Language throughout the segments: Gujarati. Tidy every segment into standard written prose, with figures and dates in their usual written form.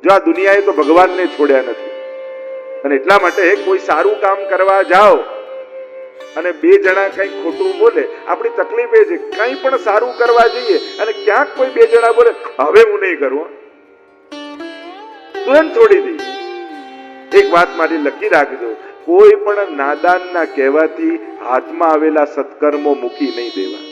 જો આ દુનિયાએ તો ભગવાનને છોડ્યા નથી. અને એટલા માટે કોઈ સારું કામ કરવા જાઓ અને બે જણા કંઈક ખોટું બોલે, આપણી તકલીફ એ છે કંઈ પણ સારું કરવા જઈએ અને ક્યાંક કોઈ બે જણા બોલે હવે હું નહીં કરું, તુરંત છોડી દઈએ. એક વાત મારી લખી રાખજો, કોઈ પણ નાદાનના કહેવાથી હાથમાં આવેલા સત્કર્મો મૂકી નહીં દેવા.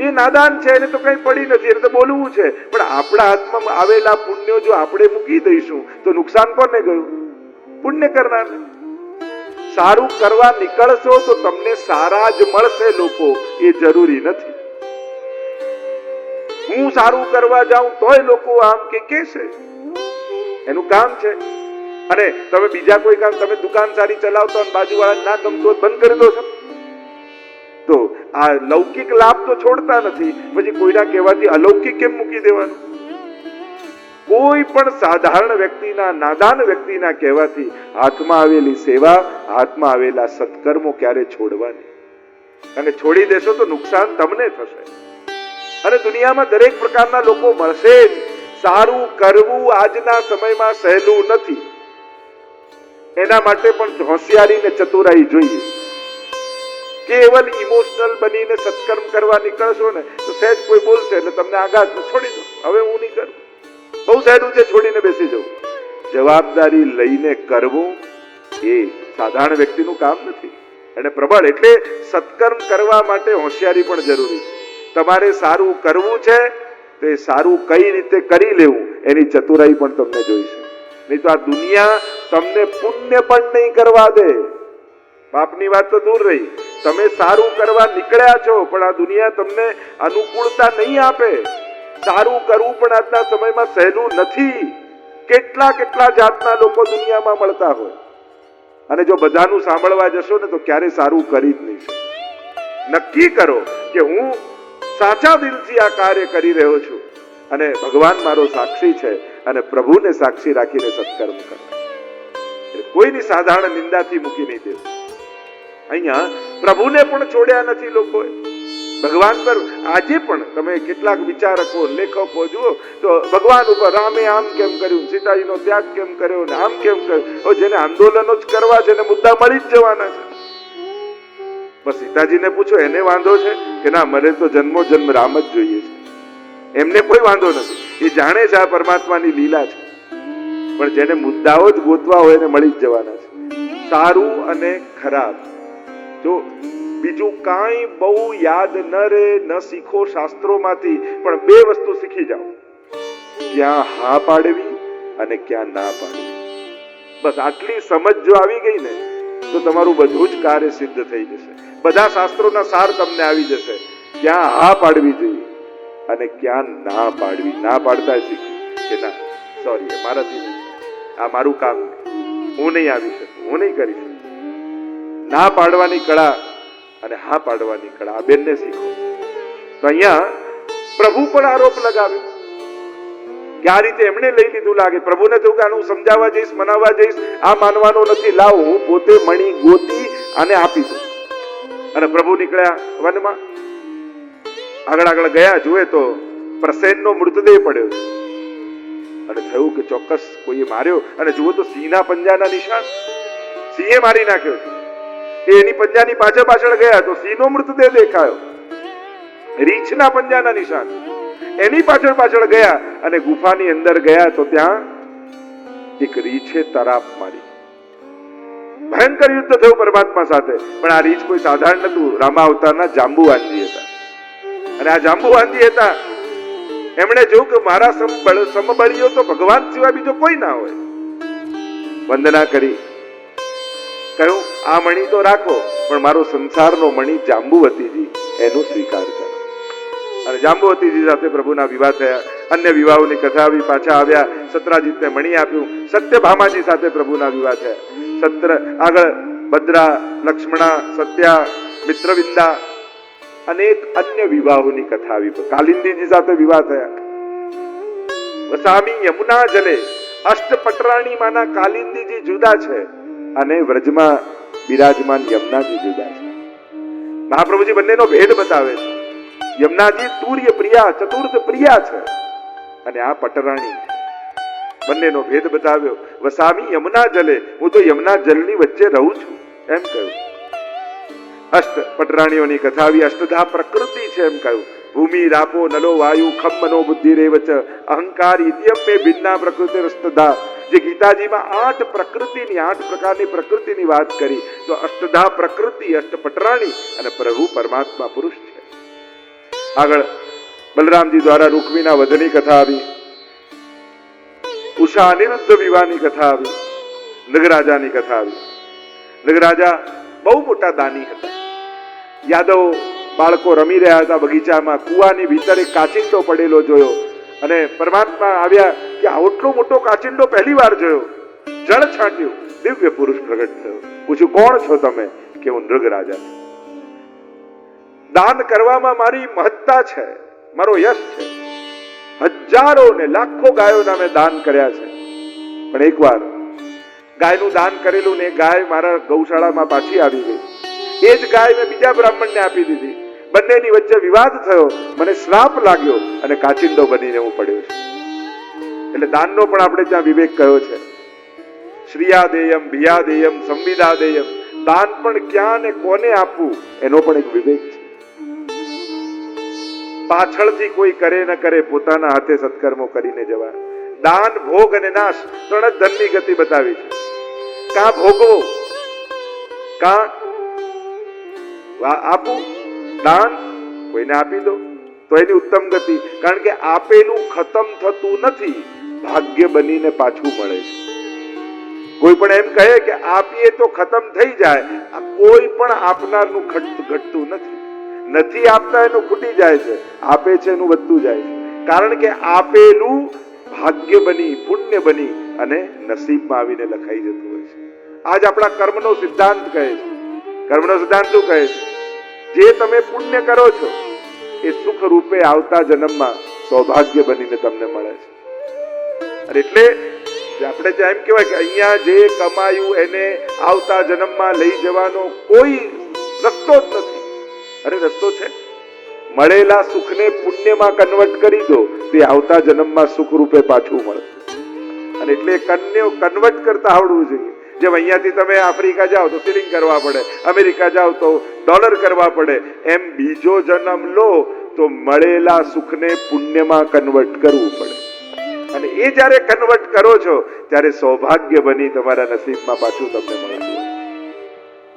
એ નાદાન છે, એને તો કઈ પડી નથી, એને તો બોલવું છે, પણ આપણા હાથમાં આવેલા પુણ્યો જો આપણે મૂકી દઈશું તો નુકસાન કોને ગયું? પુણ્ય કરનારને. સારું કરવા નીકળશો તો તમને સારા જ મળશે લોકો, એ જરૂરી નથી. હું સારું કરવા જાઉં તોય લોકો આમ કે છે, એનું કામ છે. અને તમે બીજા કોઈ કામ, તમે દુકાન સારી ચલાવતા અને બાજુવાળા ના ગમતો બંધ કરી દો છો, તો આ લૌકિક લાભ તો છોડતા નથી, પછી કોઈના કહેવાથી અલૌકિક કેમ મૂકી દેવાનું? કોઈ પણ સાધારણ વ્યક્તિના, નાદાન વ્યક્તિના કહેવાથી હાથમાં આવેલી સેવા, હાથમાં આવેલા સત્કર્મો ક્યારે છોડવાની? અને છોડી દેશો તો નુકસાન તમને થશે. અને દુનિયામાં દરેક પ્રકારના લોકો મળશે જ. સારું કરવું આજના સમયમાં સહેલું નથી. એના માટે પણ હોશિયારી ને ચતુરાઈ જોઈએ. કેવલ ઇમોશનલ બનીને સત્કર્મ કરવા નીકળશો ને તો સહેજ કોઈ બોલશે એટલે તમને આઘાત, છોડી દો, હવે હું નહીં કરું, બહુ સહેલું છે, છોડીને બેસી જવું. જવાબદારી લઈને કરવું એ સાધારણ વ્યક્તિનું કામ નથી. અને પ્રબળ એટલે સત્કર્મ કરવા માટે હોશિયારી પણ જરૂરી છે. તમારે સારું કરવું છે તો એ સારું કઈ રીતે કરી લેવું એની ચતુરાઈ પણ તમને જોઈશે. નહીં તો આ દુનિયા તમને પુણ્ય પણ નહીં કરવા દે. પાપની વાત તો દૂર રહી, તમે સારું કરવા નીકળ્યા છો પણ આ દુનિયા તમને અનુકૂળતા નહીં આપે. સારું કરવું પણ આજના સમયમાં સહેલું નથી. કેટલા કેટલા જાતના લોકો દુનિયામાં મળતા હોય, અને જો બધાનું સાંભળવા જશો ને તો ક્યારે સારું કરી જ નહીં. નક્કી કરો કે હું સાચા દિલથી આ કાર્ય કરી રહ્યો છું અને ભગવાન મારો સાક્ષી છે, અને પ્રભુને સાક્ષી રાખીને સત્કર્મ કરો. કોઈની સાધારણ નિંદાથી મૂકી નહીં દેવું. અહીંયા પ્રભુને પણ છોડ્યા નથી લોકોએ. ભગવાન પર આજે પણ તમે કેટલાક વિચારકો, લેખકો જુઓ તો ભગવાન ઉપર રામે આમ કેમ કર્યું, સીતાજીનો ત્યાગ કેમ કર્યો, ને આમ કેમ કર્યું. જેને આંદોલનો જ કરવા છે, એને મુદ્દા મળી જ જવાના છે. બસ સીતાજીને પૂછો, એને વાંધો છે કે ના, મને તો જન્મો જન્મ રામ જ જોઈએ છે. એમને કોઈ વાંધો નથી, એ જાણે છે આ પરમાત્માની લીલા છે. પણ જેને મુદ્દાઓ જ ગોતવા હોય એને મળી જ જવાના છે. સારું અને ખરાબ, જો બીજું કાંઈ બહુ યાદ ન રહે, ન શીખો શાસ્ત્રોમાંથી, પણ બે વસ્તુ શીખી જાઓ, ક્યાં હા પાડવી અને ક્યાં ના પાડવી. બસ આટલી સમજ જો આવી ગઈ ને તો તમારું બધું જ કાર્ય સિદ્ધ થઈ જશે. બધા શાસ્ત્રોના સાર તમને આવી જશે. ક્યાં હા પાડવી જોઈએ અને ક્યાં ના પાડવી. ના પાડતા શીખ્યું કે ના, સોરી, મારાથી નહીં, આ મારું કામ, હું નહીં આવી શકું, હું નહીં કરી શકું. ના પાડવાની કળા અને હા પાડવાની કળા, આ બેનને શીખો. તો અહીંયા પ્રભુ પર આરોપ લગાવ્યો કે આ રીતે એમણે લઈ લીધું લાગે. પ્રભુને થયું કે આનું સમજાવવા જઈશ, મનાવવા જઈશ, આ માનવાનો નથી, લાવ હું પોતે મણી ગોતી અને આપી દઉં. અને પ્રભુ નીકળ્યા વનમાં. આગળ આગળ ગયા, જુએ તો પ્રસેનનો મૃતદેહ પડ્યો છે. અને થયું કે ચોક્કસ કોઈએ માર્યો. અને જુઓ તો સિંહના પંજાના નિશાન, સિંહે મારી નાખ્યો છે. એની પંજાની પાછળ પાછળ ગયા તો સિંહનો મૃતદેહ દેખાયો. રીંછના પંજાના નિશાન, એની પાછળ પાછળ ગયા અને ગુફાની અંદર ગયા તો ત્યાં એક રીંછે તરાપ મારી. ભયંકર યુદ્ધ થયું પરમાત્મા સાથે. પણ આ રીંછ કોઈ સાધારણ નતું, રામા અવતારના જાંબુવાનજી હતા. અને આ જાંબુવાનજી હતા, એમણે જોયું કે મારા સમબળીઓ તો ભગવાન સિવાય બીજો કોઈ ના હોય. વંદના કરી, કહ્યું આ મણી તો રાખો, પણ મારો સંસારનો મણી જાંબુવતીજી એનો સ્વીકાર કરો. અને જાંબુવતીજી સાથે પ્રભુના વિવાહ થયા. અન્ય વિવાહોની કથા આવી, પાછા આવ્યા, સત્રાજીતને મણી આપ્યું. સત્યભામાજી સાથે પ્રભુના વિવાહ થયા. આગળ ભદ્રા, લક્ષ્મણા, સત્યા, મિત્રવિંદા, અનેક અન્ય વિવાહોની કથા આવી. કાલિંદીજી સાથે વિવાહ થયા. વસામી યમુના જલે, અષ્ટપટરાણી માના કાલિંદીજી જુદા છે અને વ્રજમાં બિરાજમાન યમુનાજી જુદા છે. મહાપ્રભુજી બંનેનો ભેદ બતાવે છે. યમુનાજી તુર્ય પ્રિયા, ચતુર્થ પ્રિયા છે, અને આ પટરાણી. બંનેનો ભેદ બતાવ્યો. વસામી યમુના જલે, હું તો યમુના જલની વચ્ચે રહું છું એમ કહ્યું. અષ્ટ પટરાણીઓની કથા આવી. અષ્ટધા પ્રકૃતિ છે એમ કહ્યું. ભૂમિ રાપો નલો વાયુ ખમ મનો બુદ્ધિ રેવચ અહંકાર ઇતિયમ મે ભિન્ના પ્રકૃતિ અષ્ટધા. જે ગીતાજીમાં 8 પ્રકૃતિની 8 પ્રકારની પ્રકૃતિની વાત કરી, તો અષ્ટધા પ્રકૃતિ અષ્ટ પટરાણી અને પ્રભુ પરમાત્મા પુરુષ છે. આગળ બલરામજી દ્વારા રૂકમીના વધની કથા આવી. ઉષા અનિરુદ્ધ વિવાહની કથા આવી. નગરાજાની કથા આવી. નગરાજા બહુ મોટા દાની હતા. યાદવ બાળકો રમી રહ્યા હતા બગીચામાં. કુવાની ભીતર એક કાચિંડો પડેલો જોયો અને પરમાત્મા આવ્યા કે આટલો મોટો કાચિંડો પહેલી વાર જોયો. જળ છાંટ્યું, દિવ્ય પુરુષ પ્રગટ થયો. પૂછ્યું, કોણ છો તમે? કે હું નૃગરાજા છું. દાન કરવામાં મારી મહત્તા છે, મારો યશ છે. હજારો ને લાખો ગાયોના મેં દાન કર્યા છે, પણ એકવાર ગાયનું દાન કરેલું ને ગાય મારા ગૌશાળામાં પાછી આવી ગઈ. એ જ ગાય મેં બીજા બ્રાહ્મણને આપી દીધી. બંનેની વચ્ચે વિવાદ થયો, મને શ્રાપ લાગ્યો અને કાચિંડો બનીને હું પડ્યો છું. એટલે દાનનો પણ આપણે ત્યાં વિવેક કયો છે. શ્રીયાદેયમ ભિયાદેયમ સંવિદાદેયમ. દાન પણ ક્યાં ને કોને આપવું એનો પણ એક વિવેક છે. પાછળથી કોઈ કરે ન કરે, પોતાના હાથે સત્કર્મો કરીને જવા. દાન, ભોગ અને નાશ 3 જ ધનની ગતિ બતાવી છે. કાં ભોગવો, કાં આપવું. દાન કોઈને આપી દો તો એની ઉત્તમ ગતિ. કારણ કે આપેલું ખતમ થતું નથી, ભાગ્ય બનીને પાછું મળે છે. કોઈ પણ એમ કહે કે આપીએ તો ખતમ થઈ જાય, આ કોઈ પણ આપનારનું ઘટતું નથી. નથી આપતા એનું ખૂટી જાય છે, આપે છે એનું વધતું જાય છે. કારણ કે આપેલું ભાગ્ય બની, પુણ્ય બની અને નસીબમાં આવીને લખાઈ જતું હોય છે. આજ આપણા કર્મનો સિદ્ધાંત કહે છે. કર્મનો સિદ્ધાંત શું કહે છે? જે તમે પુણ્ય કરો છો એ સુખ રૂપે આવતા જન્મમાં સૌભાગ્ય બનીને તમને મળે છે. અને એટલે આપણે ત્યાં એમ કહેવાય કે અહીંયા જે કમાયું એને આવતા જન્મમાં લઈ જવાનો કોઈ રસ્તો જ નથી. અરે રસ્તો છે. મળેલા સુખને પુણ્યમાં કન્વર્ટ કરી દો, તે આવતા જન્મમાં સુખ રૂપે પાછું મળે. અને એટલે કન્વર્ટ કરતા આવડવું જોઈએ. જેમ અહીંયાથી તમે આફ્રિકા જાઓ તો સિલિંગ કરવા પડે, અમેરિકા જાઓ તો ડોલર કરવા પડે, એમ બીજો જન્મ લો તો મળેલા સુખને પુણ્યમાં કન્વર્ટ કરવું પડે. અને એ જ્યારે કન્વર્ટ કરો છો ત્યારે સૌભાગ્ય બની તમારા નસીબમાં પાછું તમને મળતું હોય.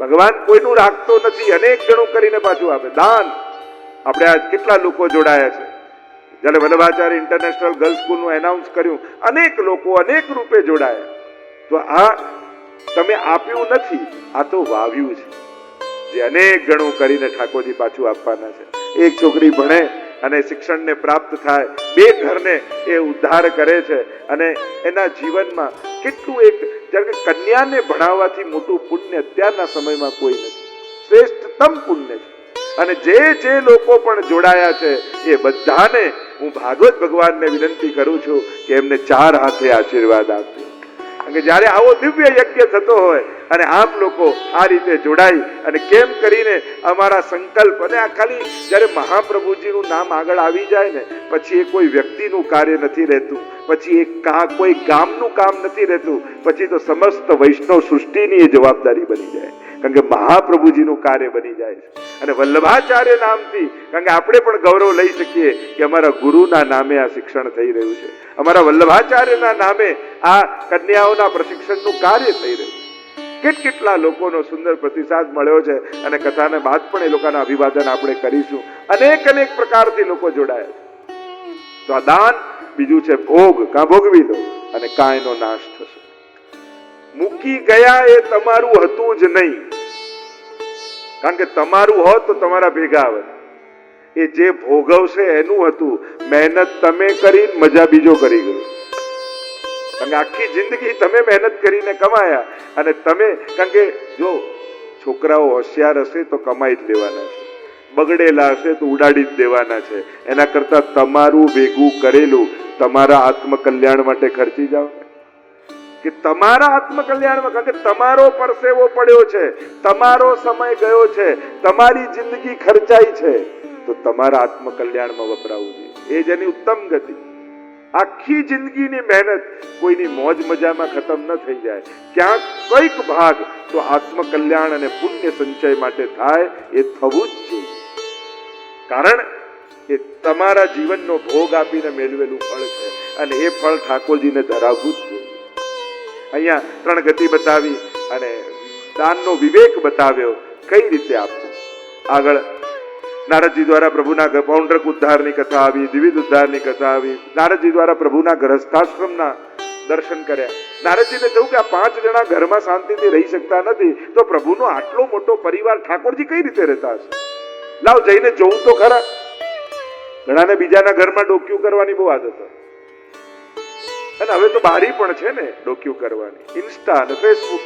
ભગવાન કોઈનું રાખતો નથી, અનેક ગણું કરીને પાછું આપે. દાન, આપણે આજ કેટલા લોકો જોડાયા છે. જ્યારે વલ્લભાચાર્ય ઇન્ટરનેશનલ ગર્લ્સ સ્કૂલનું એનાઉન્સ કર્યું, અનેક લોકો અનેક રૂપે જોડાયા. તો આ તમે આપ્યું નથી, આ તો વાવ્યું છે, જે અનેક ગણું કરીને ઠાકોરજી પાછું આપવાના છે. એક છોકરી ભણે અને શિક્ષણને પ્રાપ્ત થાય, 2 ઘરને એ ઉદ્ધાર કરે છે અને એના જીવનમાં કેટલું એક, જ્યારે કન્યાને ભણાવવાથી મોટું પુણ્ય અત્યારના સમયમાં કોઈ નથી. શ્રેષ્ઠતમ પુણ્ય છે. અને જે લોકો પણ જોડાયા છે એ બધાને હું ભાગવત ભગવાનને વિનંતી કરું છું કે એમને 4 હાથે આશીર્વાદ આપજો. કારણ કે જ્યારે આવો દિવ્ય યજ્ઞ થતો હોય અને આપ લોકો આ રીતે જોડાઈ અને કેમ કરીને અમારા સંકલ્પ, અને આ ખાલી જ્યારે મહાપ્રભુજીનું નામ આગળ આવી જાય ને પછી એ કોઈ વ્યક્તિનું કાર્ય નથી રહેતું, પછી એ કોઈ ગામનું કામ નથી રહેતું, પછી તો સમસ્ત વૈષ્ણવ સૃષ્ટિની એ જવાબદારી બની જાય. કારણ કે મહાપ્રભુજીનું કાર્ય બની જાય છે. અને વલ્લભાચાર્ય નામથી, કારણ કે આપણે પણ ગૌરવ લઈ શકીએ કે અમારા ગુરુના નામે આ શિક્ષણ થઈ રહ્યું છે, અમારા વલ્લભાચાર્યના નામે આ કન્યાઓના પ્રશિક્ષણનું કાર્ય થઈ રહ્યું છે. કેટલા લોકોનો સુંદર પ્રતિસાદ મળ્યો છે. અને કથાને બાદ પણ એ લોકોના અભિવાદન આપણે કરીશું. અનેક પ્રકારથી લોકો જોડાયા છે. તો આ દાન, બીજું છે ભોગ, કાં ભોગવી લો અને કાં એનો નાશ થશે. મૂકી ગયા એ તમારું હતું જ નહીં, કારણ કે તમારું હોત તો તમારા ભેગા આવે. એ જે ભોગવશે એનું હતું. મહેનત તમે કરી, મજા બીજો કરી ગયો. કારણ કે આખી જિંદગી તમે મહેનત કરીને કમાયા અને તમે, કારણ કે જો છોકરાઓ હોશિયાર હશે તો કમાઈ જ લેવાના છે, બગડેલા હશે તો ઉડાડી જ દેવાના છે. એના કરતા તમારું ભેગું કરેલું તમારા આત્મકલ્યાણ માટે ખર્ચી જાઓ, કે તમારા આત્મકલ્યાણમાં. કારણ કે તમારો પરસેવો પડ્યો છે, તમારો સમય ગયો છે, તમારી જિંદગી ખર્ચાઈ છે, તો તમારા આત્મકલ્યાણમાં વપરાવું જોઈએ. એ જ એની ઉત્તમ ગતિ. આખી જિંદગીની મહેનત કોઈની મોજ મજામાં ખતમ ન થઈ જાય. ક્યાંક કઈક ભાગ તો આત્મકલ્યાણ અને પુણ્ય સંચય માટે થાય, એ થવું જ જોઈએ. કારણ એ તમારા જીવનનો ભોગ આપીને મેળવેલું ફળ છે અને એ ફળ ઠાકોરજીને ધરાવવું જ જોઈએ. અહીંયા 3 ગતિ બતાવી અને દાનનો વિવેક બતાવ્યો, કઈ રીતે આપવું. આગળ નારદજી દ્વારા પ્રભુના પૌંડ્રક ઉદ્ધારની કથા આવી, દ્વિવિધ ઉદ્ધારની કથા આવી. નારદજી દ્વારા પ્રભુના ગ્રહસ્થાશ્રમના દર્શન કર્યા. નારદજીને કહ્યું કે આ 5 જણા ઘરમાં શાંતિથી રહી શકતા નથી, તો પ્રભુનો આટલો મોટો પરિવાર ઠાકોરજી કઈ રીતે રહેતા હશે? લાવ જઈને જોઉં તો ખરા. ઘણાને બીજાના ઘરમાં ડોક્યું કરવાની બહુ આદત હોય, અને હવે તો બારી પણ છે ને ડોક્યું કરવાની, ઇન્સ્ટા અને ફેસબુક.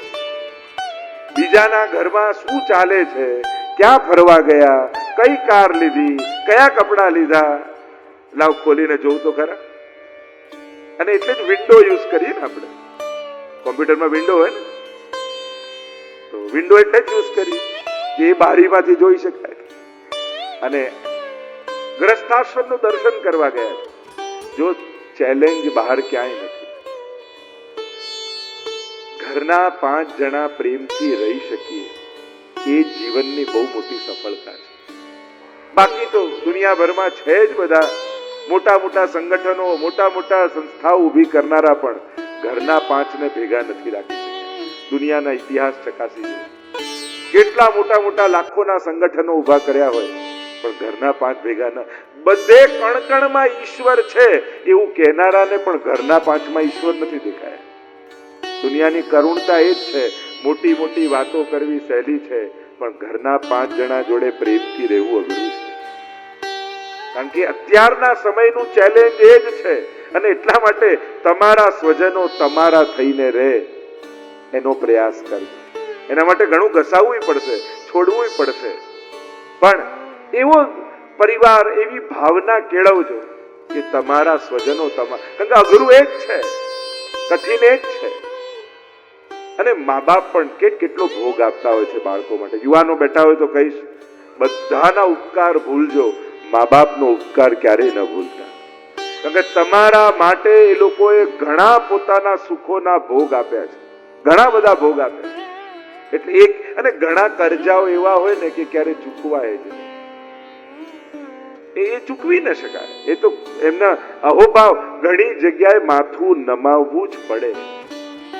બીજાના ઘરમાં શું ચાલે છે, ક્યાં ફરવા ગયા, કઈ કાર લીધી, કયા કપડા લીધા, લાવ ખોલીને જોઉં તો ખરા. અને એટલે જ વિન્ડો યુઝ કરીએ ને આપણે. કોમ્પ્યુટરમાં વિન્ડો હોય ને, તો વિન્ડો એટલે જ યુઝ કરીએ કે એ બારીમાંથી જોઈ શકાય. અને ગ્રસ્તાશ્રમનું દર્શન કરવા ગયા છે. જો ચેલેન્જ બહાર ક્યાંય નથી. ઘરના 5 જણા પ્રેમથી રહી શકીએ, એ જીવનની બહુ મોટી સફળતા છે. બાકી તો દુનિયાભરમાં છે જ બધા મોટા મોટા સંગઠનો, મોટા મોટા સંસ્થાઓ ઊભી કરનારા પણ ઘરના 5ને ભેગા નથી રાખી શક્યા. દુનિયાના ઇતિહાસ ચકાસી જુઓ. કેટલા મોટા મોટા લાખોના સંગઠનો ઊભા કર્યા હોય, પણ ઘરના 5 ભેગા ન. બધે કણકણમાં ઈશ્વર છે એવું કહેનારાને પણ ઘરના 5માં ઈશ્વર નથી દેખાયા. દુનિયાની કરુણતા એ જ છે. મોટી મોટી વાતો કરવી સહેલી છે, પણ ઘરના 5 જણા જોડે પ્રેમથી રહેવું અઘરું છે. કારણ કે અત્યારના સમયનું ચેલેન્જ એ જ છે. અને એટલા માટે તમારા સ્વજનો તમારા થઈને રહે એનો પ્રયાસ કરજો. એના માટે ઘણું ઘસાવવું પડશે, છોડવું પડશે, પણ એવો પરિવાર, એવી ભાવના કેળવજો કે તમારા સ્વજનો કારણ કે અઘરું એ જ છે, કઠિન એ જ છે. અને મા બાપ પણ કેટલો ભોગ આપતા હોય છે બાળકો માટે. યુવાનો બેઠા હોય તો કહીશ, બધાના ઉપકાર ભૂલજો, મા બાપનો ઉપકાર ક્યારેય ન ભૂલતા. કારણ કે તમારા માટે એ લોકોએ ઘણા પોતાના સુખોના ભોગ આપ્યા છે, ઘણા બધા ભોગ આપ્યા છે. એટલે અને ઘણા કરજાઓ એવા હોય ને કે ક્યારે ચૂકવાય જ નહીં. એ ચૂકવી ન શકાય. એ તો એમના અહોભાવ ઘણી જગ્યાએ માથું નમાવવું જ પડે.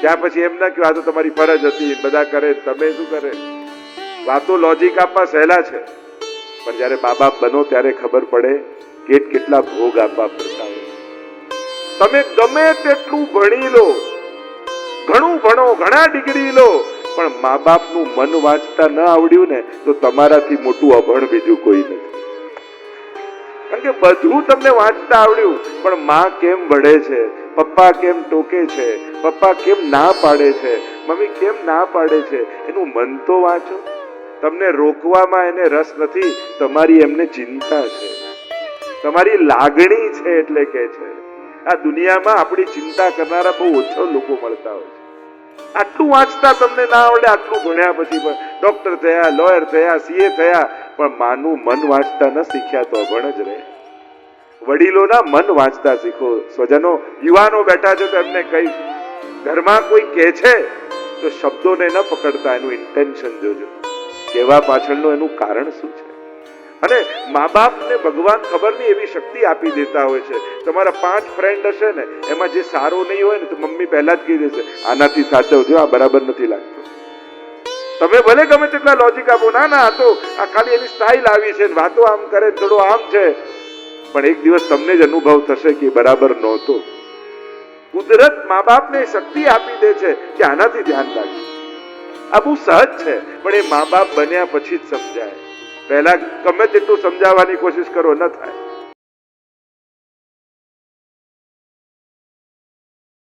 ત્યાં પછી એમ ના કહ્યું આ તો તમારી ફરજ હતી, બધા કરે, તમે શું કરે. વાતો લોજિક આપવા સહેલા છે, પણ જયારે મા બાપ બનો ત્યારે ખબર પડે કેટલા ભોગ આપવા પડતા હોય. તમે ગમે તેટલું ભણી લો, ઘણું ભણો, ઘણા ડિગ્રી લો, પણ મા બાપનું મન વાંચતા ન આવડ્યું ને તો તમારાથી મોટું અભણ બીજું કોઈ નથી. કારણ કે બધું તમને વાંચતા આવડ્યું, પણ માં કેમ વઢે છે, પપ્પા કેમ ટોકે છે, પપ્પા કેમ ના પાડે છે, મમ્મી કેમ ના પાડે છે, એનું મન તો વાંચો. તમને રોકવામાં એને રસ નથી, તમારી એમને ચિંતા છે, તમારી લાગણી છે એટલે કે છે. આ દુનિયામાં આપણી ચિંતા કરનારા બહુ ઓછો લોકો મળતા હોય છે. આટલું વાંચતા તમને ના આવડે, આટલું ભણ્યા પછી પણ ડોક્ટર થયા, લોયર થયા, સીએ થયા, પણ માનું મન વાંચતા ન શીખ્યા તો અભણ જ રહે. વડીલોના મન વાંચતા શીખો. સ્વજનો, યુવાનો બેઠા છે તો એમને કહીશ, ઘરમાં કોઈ કહે છે તો શબ્દોને ન પકડતા, એનું ઇન્ટેન્શન જોજો, કહેવા પાછળનું એનું કારણ શું છે. અને મા બાપને ભગવાન ખબર નહીં એવી શક્તિ આપી દેતા હોય છે. તમારા 5 ફ્રેન્ડ હશે ને, એમાં જે સારો નહીં હોય ને તો મમ્મી પહેલા જ કહી દેશે, આનાથી સાચવજો, આ બરાબર નથી લાગતો. તમે ભલે ગમે તેટલા લોજિક આપો, ના આ તો આ ખાલી એની સ્ટાઇલ આવી છે, વાતો આમ કરે, થોડો આમ છે, પણ એક દિવસ તમને જ અનુભવ થશે કે બરાબર નહોતો. કુદરત મા બાપને શક્તિ આપી દે છે કે આનાથી ધ્યાન રાખજો. આ બહુ સહજ છે, પણ એ મા બાપ બન્યા પછી જ સમજાય. પહેલા ગમે તેટલું સમજાવવાની કોશિશ કરો, ન થાય.